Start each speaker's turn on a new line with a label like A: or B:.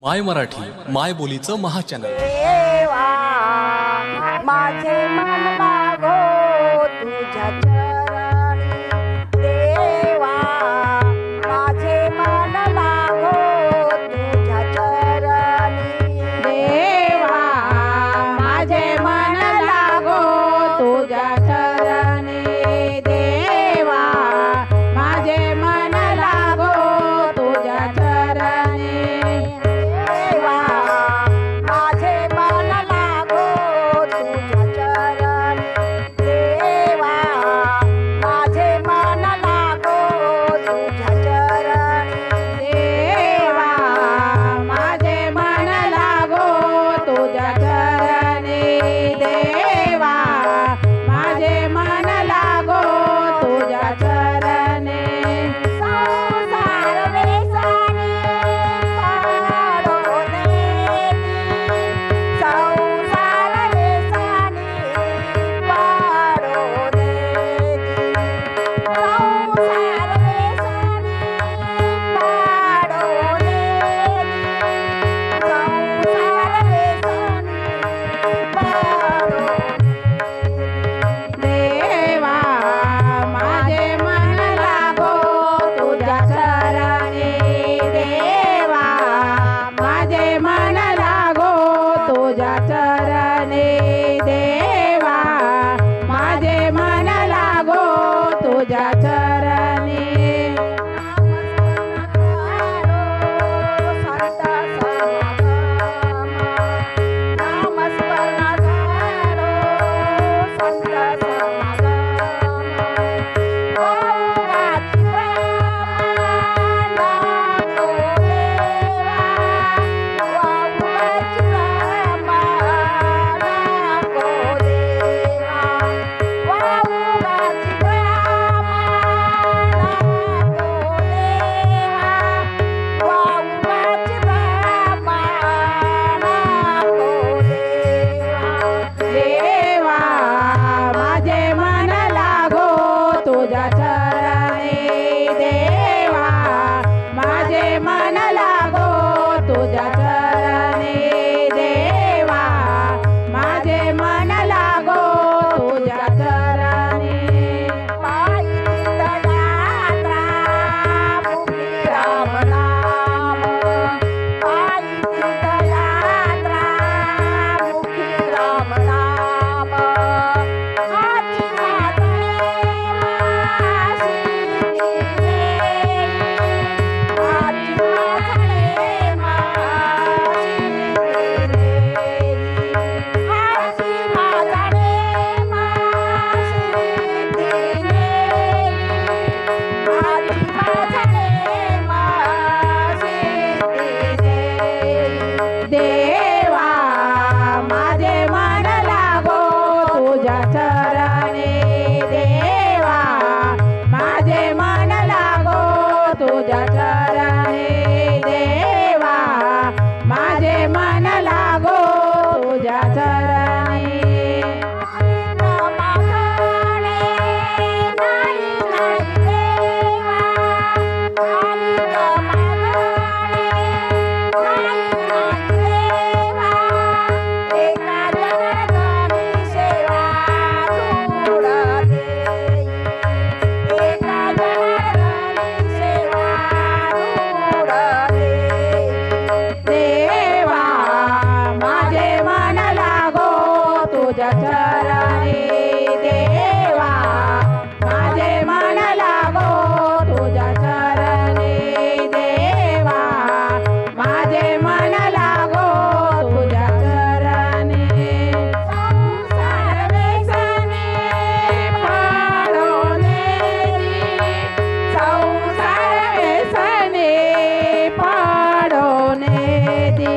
A: माय मराठी माय बोलीचं महाचॅनल।
B: देवा माझे मन लागो तुझ्या चरणी, देवा माझे मन लागो तुझ्या चरणी,
C: देवा माझे मन लागो तुझ्या चरणी, देवा माझे मन लागो तुझ्या चरणी,
B: देवा माझे मन लागो तुझ्या चरणी, देवा माझे मन लागो तुझ्या चरणी,
C: देवा माझे मन लागो तुझ्या चरणी, देवा माझे मन लागो तुझ्या चरणी,
B: संसार वेसानी पाडो देती, संसार वेसानी पाडो देती, संसार वेसानी पाडो देती, संसार वेसानी पाडो देती,
C: देवा माझे मन लागो तुझ्या चरणी, देवा माझे मन लागो तुझ्या चरणी, देवा माझे मन लागो तुझ्या चरणी, देवा माझे मन लागो तुझ्या चरणी, देवा माझे मन लागो तुझ्या चरणी, देवा माझे मन लागो तुझ्या चरणी, देवा माझे मन लागो तुझ्या चरणी, देवा माझे मन लागो तुझ्या चरणी, देवा माझे मन लागो तुझ्या चरणी, देवा माझे मन लागो तुझ्या चरणी, देवा माझे मन लागो तुझ्या चरणी, देवा माझे मन लागो तुझ्या चरणी, संसार वेसने पाडो नेती, संसार वेसने पाडो नेती,